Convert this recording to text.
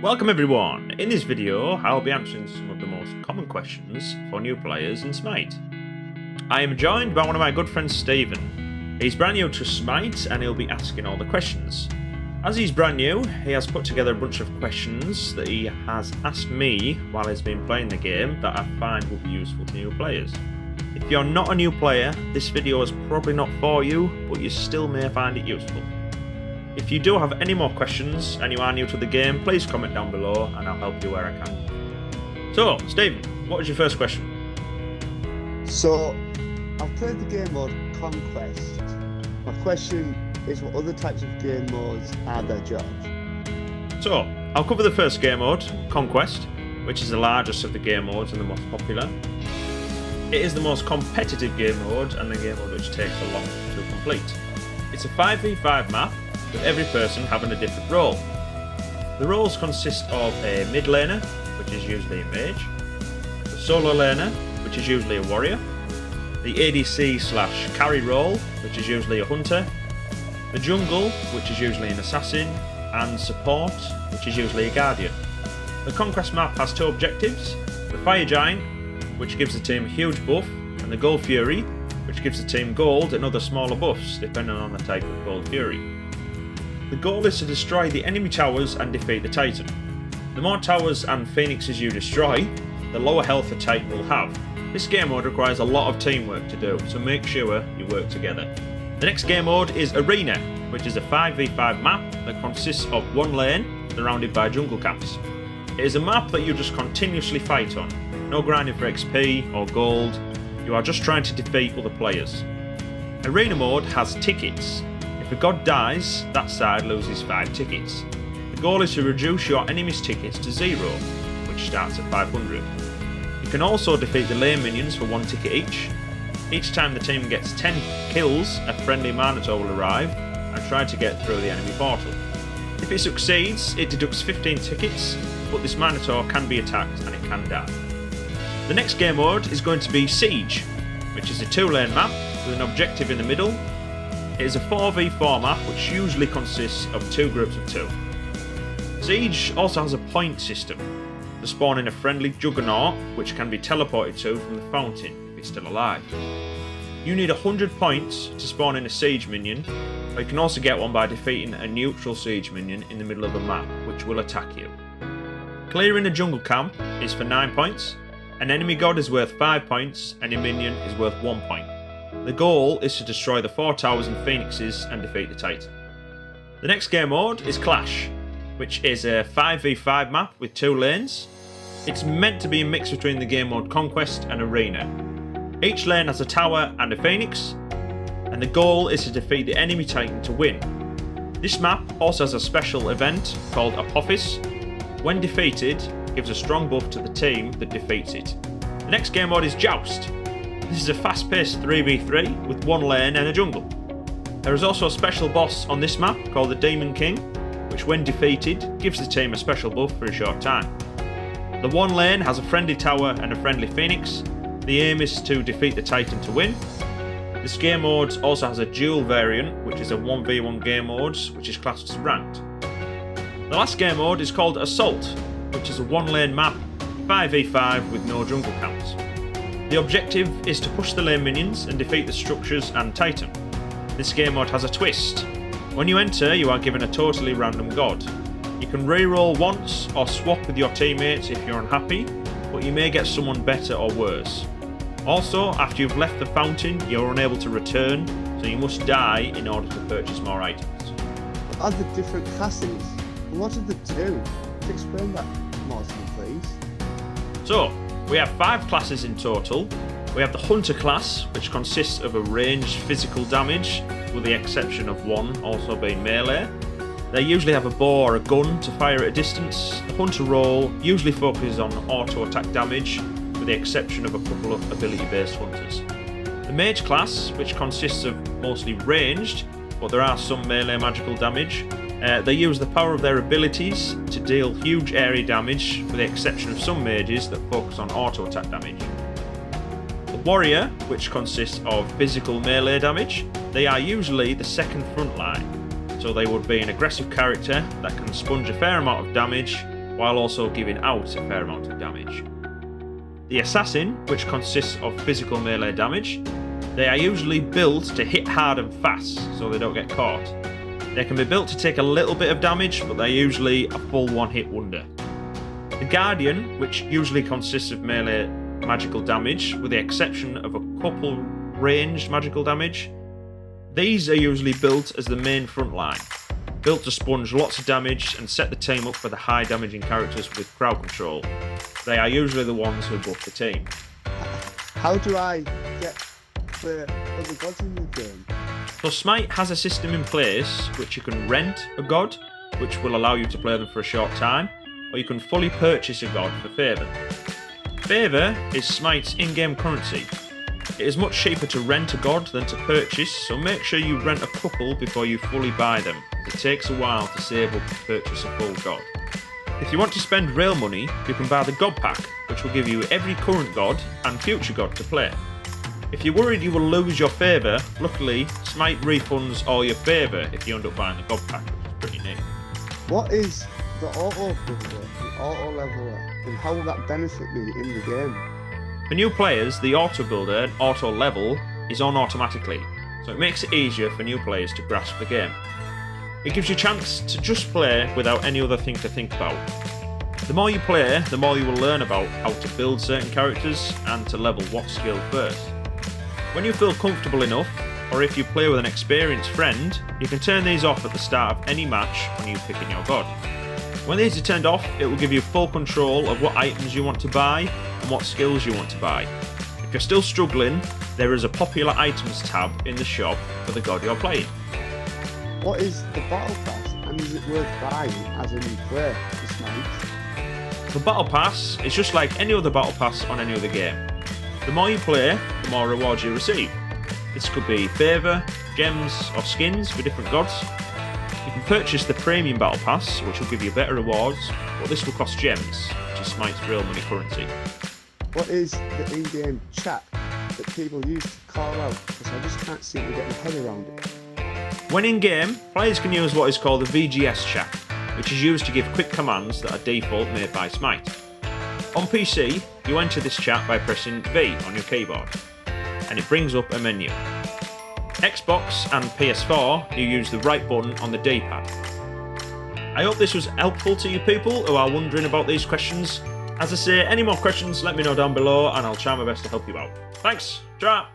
Welcome everyone! In this video, I'll be answering some of the most common questions for new players in Smite. I am joined by one of my good friends, Stephen. He's brand new to Smite and he'll be asking all the questions. As he's brand new, he has put together a bunch of questions that he has asked me while he's been playing the game that I find will be useful to new players. If you're not a new player, this video is probably not for you, but you still may find it useful. If you do have any more questions and you are new to the game, please comment down below and I'll help you where I can. So, Stephen, what was your first question? So, I've played the game mode Conquest. My question is, what other types of game modes are there, George? So, I'll cover the first game mode, Conquest, which is the largest of the game modes and the most popular. It is the most competitive game mode and the game mode which takes the longest to complete. It's a 5v5 map, with every person having a different role. The roles consist of a mid laner, which is usually a mage, the solo laner, which is usually a warrior, the ADC / carry role, which is usually a hunter, the jungle, which is usually an assassin, and support, which is usually a guardian. The Conquest map has two objectives: the Fire Giant, which gives the team a huge buff, and the Gold Fury, which gives the team gold and other smaller buffs depending on the type of Gold Fury. The goal is to destroy the enemy towers and defeat the Titan. The more towers and phoenixes you destroy, the lower health the Titan will have. This game mode requires a lot of teamwork to do, so make sure you work together. The next game mode is Arena, which is a 5v5 map that consists of one lane surrounded by jungle camps. It is a map that you just continuously fight on. No grinding for XP or gold, you are just trying to defeat other players. Arena mode has tickets. If a god dies, that side loses 5 tickets. The goal is to reduce your enemy's tickets to 0, which starts at 500. You can also defeat the lane minions for 1 ticket each. Each time the team gets 10 kills, a friendly Minotaur will arrive and try to get through the enemy portal. If it succeeds, it deducts 15 tickets, but this Minotaur can be attacked and it can die. The next game mode is going to be Siege, which is a 2-lane map with an objective in the middle. It is a 4v4 map which usually consists of 2 groups of 2. Siege also has a point system to spawn in a friendly Juggernaut which can be teleported to from the fountain if it's still alive. You need 100 points to spawn in a Siege minion, but you can also get one by defeating a neutral Siege minion in the middle of the map which will attack you. Clearing a jungle camp is for 9 points, an enemy god is worth 5 points and a minion is worth 1 point. The goal is to destroy the 4 towers and phoenixes and defeat the Titan. The next game mode is Clash, which is a 5v5 map with 2 lanes. It's meant to be a mix between the game mode Conquest and Arena. Each lane has a tower and a phoenix, and the goal is to defeat the enemy Titan to win. This map also has a special event called Apophis. When defeated, gives a strong buff to the team that defeats it. The next game mode is Joust. This is a fast-paced 3v3 with 1 lane and a jungle. There is also a special boss on this map called the Demon King, which when defeated gives the team a special buff for a short time. The 1 lane has a friendly tower and a friendly phoenix. The aim is to defeat the Titan to win. This game mode also has a duel variant, which is a 1v1 game mode which is classed as ranked. The last game mode is called Assault, which is a 1-lane map, 5v5 with no jungle camps. The objective is to push the lane minions and defeat the structures and Titan. This game mode has a twist. When you enter, you are given a totally random god. You can reroll once or swap with your teammates if you're unhappy, but you may get someone better or worse. Also, after you've left the fountain, you're unable to return, so you must die in order to purchase more items. What are the different classes? What do they do? Explain that more to me, please. So, we have 5 classes in total. We have the Hunter class, which consists of a ranged physical damage, with the exception of 1 also being melee. They usually have a bow or a gun to fire at a distance. The Hunter role usually focuses on auto attack damage, with the exception of a couple of ability-based hunters. The Mage class, which consists of mostly ranged, but there are some melee magical damage. They use the power of their abilities to deal huge area damage, with the exception of some mages that focus on auto attack damage. The Warrior, which consists of physical melee damage, they are usually the second front line, so they would be an aggressive character that can sponge a fair amount of damage while also giving out a fair amount of damage. The Assassin, which consists of physical melee damage, they are usually built to hit hard and fast so they don't get caught. They can be built to take a little bit of damage, but they're usually a full one-hit wonder. The Guardian, which usually consists of melee magical damage, with the exception of a couple ranged magical damage, these are usually built as the main front line, built to sponge lots of damage and set the team up for the high damaging characters with crowd control. They are usually the ones who buff the team. How do I get the other gods in the game? So Smite has a system in place which you can rent a god, which will allow you to play them for a short time, or you can fully purchase a god for favour. Favour is Smite's in-game currency. It is much cheaper to rent a god than to purchase, so make sure you rent a couple before you fully buy them. It takes a while to save up to purchase a full god. If you want to spend real money, you can buy the god pack, which will give you every current god and future god to play. If you're worried you will lose your favour, luckily Smite refunds all your favour if you end up buying the god pack, which is pretty neat. What is the auto builder, the auto leveler, and how will that benefit me in the game? For new players, the auto builder and auto level is on automatically, so it makes it easier for new players to grasp the game. It gives you a chance to just play without any other thing to think about. The more you play, the more you will learn about how to build certain characters and to level what skill first. When you feel comfortable enough, or if you play with an experienced friend, you can turn these off at the start of any match when you pick in your god. When these are turned off, it will give you full control of what items you want to buy and what skills you want to buy. If you're still struggling, there is a popular items tab in the shop for the god you're playing. What is the battle pass, and is it worth buying as a new player for Smite? The battle pass is just like any other battle pass on any other game. The more you play, the more rewards you receive. This could be favour, gems or skins for different gods. You can purchase the premium battle pass, which will give you better rewards, but this will cost gems, which is Smite's real money currency. What is the in-game chat that people use to call out? Because I just can't seem to get my head around it. When in-game, players can use what is called the VGS chat, which is used to give quick commands that are default made by Smite. On PC, you enter this chat by pressing V on your keyboard, and it brings up a menu. Xbox and PS4, you use the right button on the D-pad. I hope this was helpful to you people who are wondering about these questions. As I say, any more questions, let me know down below and I'll try my best to help you out. Thanks, Chap!